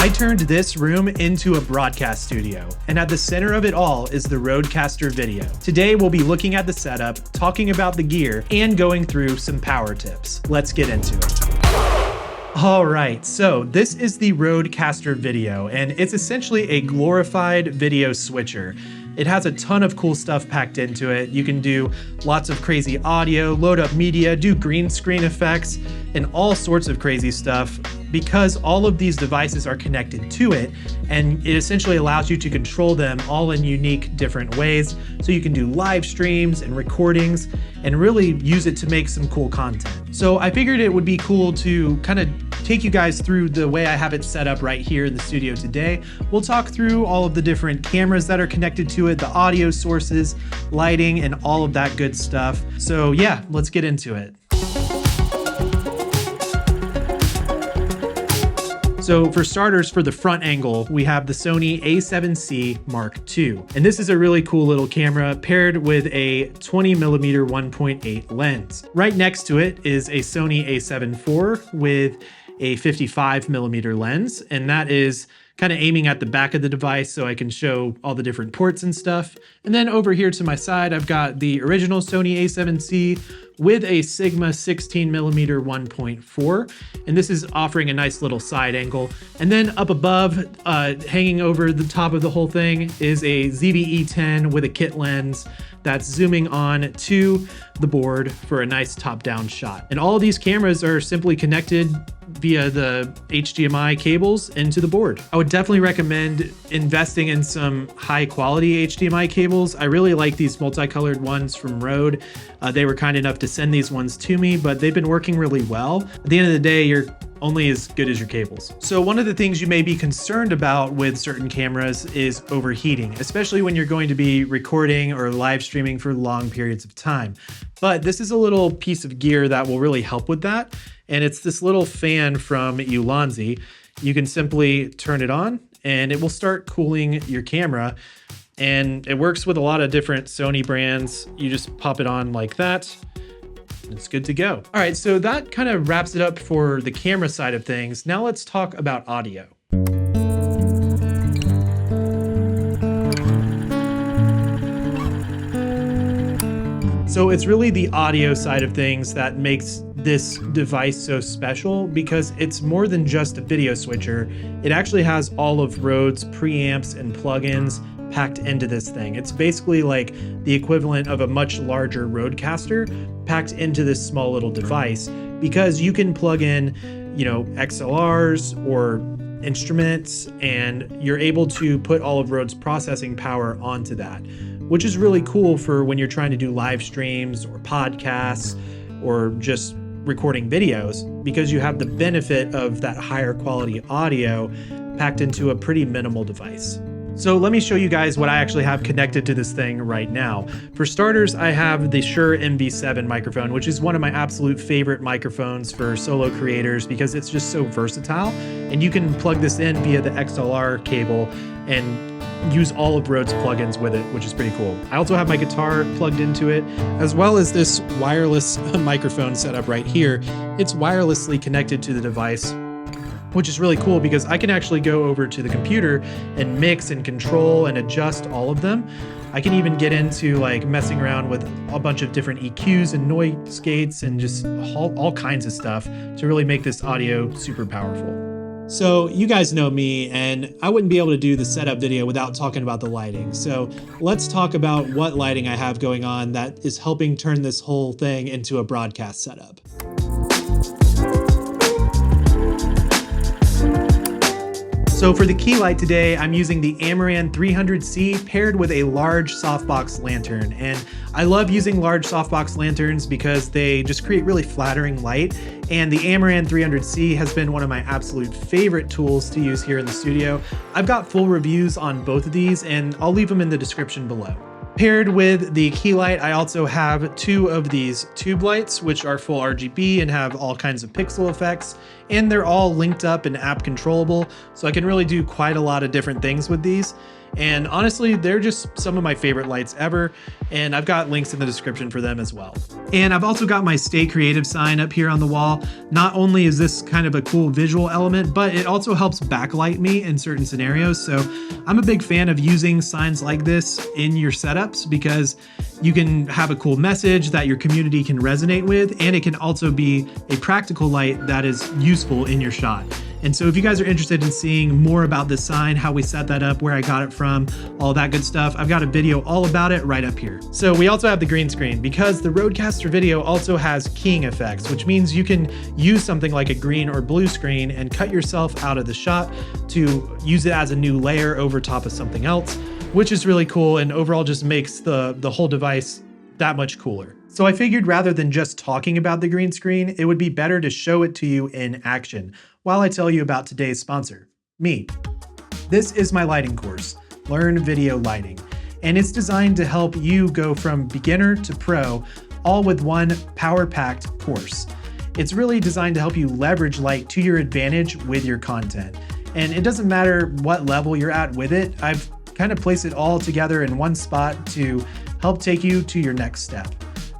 I turned this room into a broadcast studio, and at the center of it all is the RODECaster video. Today we'll be looking at the setup, talking about the gear, and going through some power tips. Let's get into it. All right, so this is the RODECaster video, and it's essentially a glorified video switcher. It has a ton of cool stuff packed into it. You can do lots of crazy audio, load up media, do green screen effects, and all sorts of crazy stuff because all of these devices are connected to it, and it essentially allows you to control them all in unique different ways. So you can do live streams and recordings and really use it to make some cool content. So I figured it would be cool to kind of take you guys through the way I have it set up right here in the studio today. We'll talk through all of the different cameras that are connected to it, the audio sources, lighting, and all of that good stuff. So yeah, let's get into it. So for starters, for the front angle, we have the Sony a7C Mark II. And this is a really cool little camera paired with a 20mm 1.8 lens. Right next to it is a Sony a7 IV with a 55mm lens, and that is kind of aiming at the back of the device so I can show all the different ports and stuff. And then over here to my side, I've got the original Sony a7C with a Sigma 16mm 1.4, and this is offering a nice little side angle. And then up above, hanging over the top of the whole thing, is a ZV-E10 with a kit lens that's zooming on to the board for a nice top-down shot. And all of these cameras are simply connected via the HDMI cables into the board. I would definitely recommend investing in some high quality HDMI cables. I really like these multicolored ones from Rode. They were kind enough to send these ones to me, but they've been working really well. At the end of the day, you're only as good as your cables. So one of the things you may be concerned about with certain cameras is overheating, especially when you're going to be recording or live streaming for long periods of time. But this is a little piece of gear that will really help with that. And it's this little fan from Ulanzi. You can simply turn it on and it will start cooling your camera. And it works with a lot of different Sony brands. You just pop it on like that. It's good to go. All right, so that kind of wraps it up for the camera side of things. Now let's talk about audio. So it's really the audio side of things that makes this device so special because it's more than just a video switcher. It actually has all of Rode's preamps and plugins packed into this thing. It's basically like the equivalent of a much larger RODECaster packed into this small little device because you can plug in, XLRs or instruments, and you're able to put all of Rode's processing power onto that, which is really cool for when you're trying to do live streams or podcasts or just recording videos, because you have the benefit of that higher quality audio packed into a pretty minimal device. So let me show you guys what I actually have connected to this thing right now. For starters, I have the Shure MV7 microphone, which is one of my absolute favorite microphones for solo creators because it's just so versatile. And you can plug this in via the XLR cable and use all of Rode's plugins with it, which is pretty cool. I also have my guitar plugged into it, as well as this wireless microphone setup right here. It's wirelessly connected to the device, which is really cool because I can actually go over to the computer and mix and control and adjust all of them. I can even get into like messing around with a bunch of different EQs and noise gates and just all kinds of stuff to really make this audio super powerful. So you guys know me, and I wouldn't be able to do the setup video without talking about the lighting. So let's talk about what lighting I have going on that is helping turn this whole thing into a broadcast setup. So for the key light today, I'm using the Amaran 300C paired with a large softbox lantern. And I love using large softbox lanterns because they just create really flattering light. And the Amaran 300C has been one of my absolute favorite tools to use here in the studio. I've got full reviews on both of these, and I'll leave them in the description below. Paired with the key light, I also have two of these tube lights, which are full RGB and have all kinds of pixel effects, and they're all linked up and app controllable, so I can really do quite a lot of different things with these. And honestly, they're just some of my favorite lights ever. And I've got links in the description for them as well. And I've also got my Stay Creative sign up here on the wall. Not only is this kind of a cool visual element, but it also helps backlight me in certain scenarios. So I'm a big fan of using signs like this in your setups because you can have a cool message that your community can resonate with, and it can also be a practical light that is useful in your shot. And so if you guys are interested in seeing more about this sign, how we set that up, where I got it from, all that good stuff, I've got a video all about it right up here. So we also have the green screen because the RODECaster video also has keying effects, which means you can use something like a green or blue screen and cut yourself out of the shot to use it as a new layer over top of something else, which is really cool and overall just makes the whole device that much cooler. So I figured rather than just talking about the green screen, it would be better to show it to you in action while I tell you about today's sponsor, me. This is my lighting course, Learn Video Lighting, and it's designed to help you go from beginner to pro, all with one power-packed course. It's really designed to help you leverage light to your advantage with your content. And it doesn't matter what level you're at with it, I've kind of placed it all together in one spot to help take you to your next step.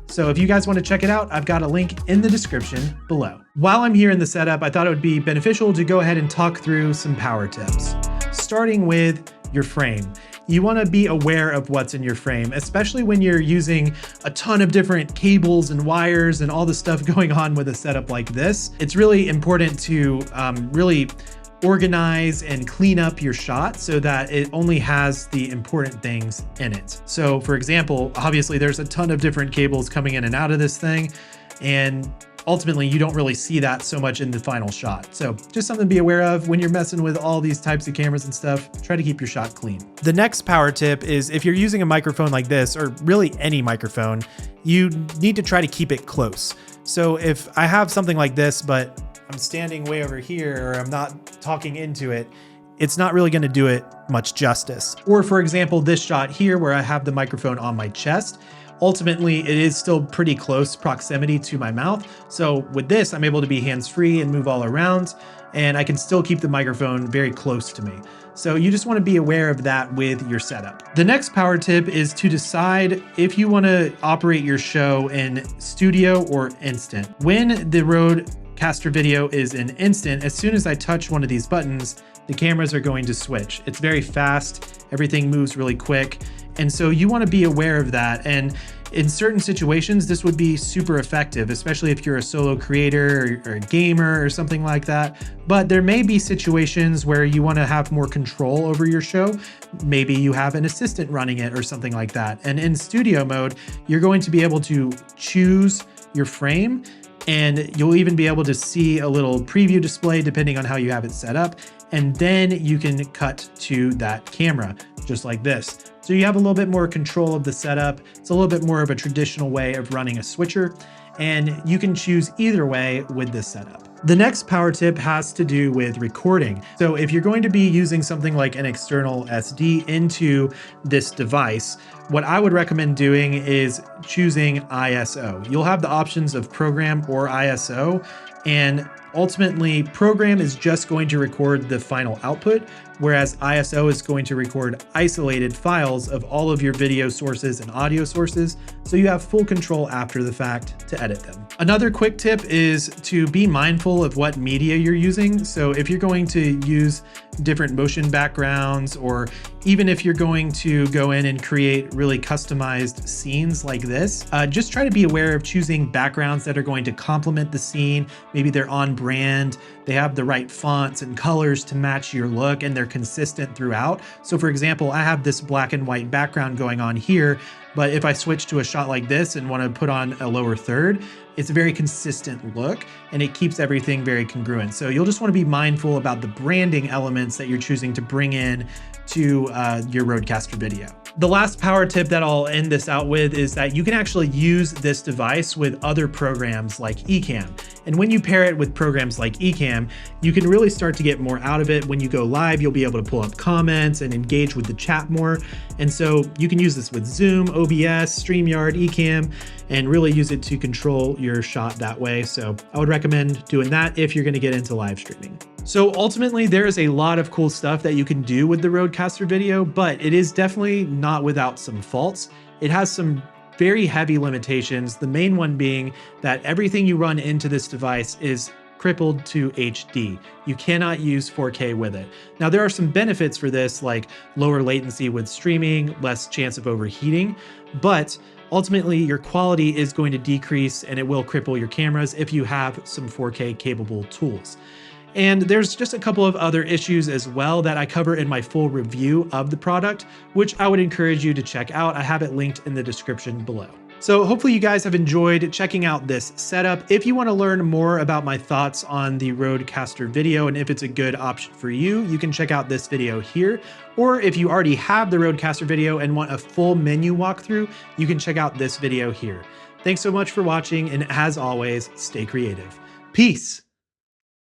So if you guys want to check it out, I've got a link in the description below. While I'm here in the setup, I thought it would be beneficial to go ahead and talk through some power tips. Starting with your frame. You want to be aware of what's in your frame, especially when you're using a ton of different cables and wires and all the stuff going on with a setup like this. It's really important to really organize and clean up your shot so that it only has the important things in it. So for example, obviously there's a ton of different cables coming in and out of this thing, and ultimately you don't really see that so much in the final shot. So just something to be aware of when you're messing with all these types of cameras and stuff. Try to keep your shot clean. The next power tip is if you're using a microphone like this, or really any microphone, you need to try to keep it close. So if I have something like this, but I'm standing way over here, or I'm not talking into it, it's not really going to do it much justice. Or for example, this shot here where I have the microphone on my chest, ultimately it is still pretty close proximity to my mouth. So with this, I'm able to be hands-free and move all around, and I can still keep the microphone very close to me. So you just want to be aware of that with your setup. The next power tip is to decide if you want to operate your show in studio or instant. When the RODECaster video is in instant, as soon as I touch one of these buttons, the cameras are going to switch. It's very fast, everything moves really quick, and so you want to be aware of that. And in certain situations, this would be super effective, especially if you're a solo creator or a gamer or something like that. But there may be situations where you want to have more control over your show. Maybe you have an assistant running it or something like that. And in studio mode, you're going to be able to choose your frame, and you'll even be able to see a little preview display depending on how you have it set up. And then you can cut to that camera, just like this. So you have a little bit more control of the setup. It's a little bit more of a traditional way of running a switcher, and you can choose either way with this setup. The next power tip has to do with recording. So if you're going to be using something like an external SD into this device, what I would recommend doing is choosing ISO. You'll have the options of program or ISO, and ultimately program is just going to record the final output, whereas ISO is going to record isolated files of all of your video sources and audio sources, so you have full control after the fact to edit them. Another quick tip is to be mindful of what media you're using. So if you're going to use different motion backgrounds, or even if you're going to go in and create really customized scenes like this, just try to be aware of choosing backgrounds that are going to complement the scene. Maybe they're on brand, they have the right fonts and colors to match your look, and they're consistent throughout. So for example, I have this black and white background going on here, but if I switch to a shot like this and want to put on a lower third, it's a very consistent look and it keeps everything very congruent. So you'll just want to be mindful about the branding elements that you're choosing to bring in to your RODECaster video. The last power tip that I'll end this out with is that you can actually use this device with other programs like Ecamm. And when you pair it with programs like Ecamm, you can really start to get more out of it. When you go live, you'll be able to pull up comments and engage with the chat more. And so you can use this with Zoom, OBS, StreamYard, Ecamm, and really use it to control your shot that way. So I would recommend doing that if you're going to get into live streaming. So ultimately, there is a lot of cool stuff that you can do with the RODECaster Video, but it is definitely not without some faults. It has some very heavy limitations, the main one being that everything you run into this device is crippled to HD. You cannot use 4K with it. Now, there are some benefits for this, like lower latency with streaming, less chance of overheating, but ultimately your quality is going to decrease and it will cripple your cameras if you have some 4K capable tools. And there's just a couple of other issues as well that I cover in my full review of the product, which I would encourage you to check out. I have it linked in the description below. So hopefully you guys have enjoyed checking out this setup. If you want to learn more about my thoughts on the RODECaster Video and if it's a good option for you, you can check out this video here. Or if you already have the RODECaster Video and want a full menu walkthrough, you can check out this video here. Thanks so much for watching, and as always, stay creative. Peace.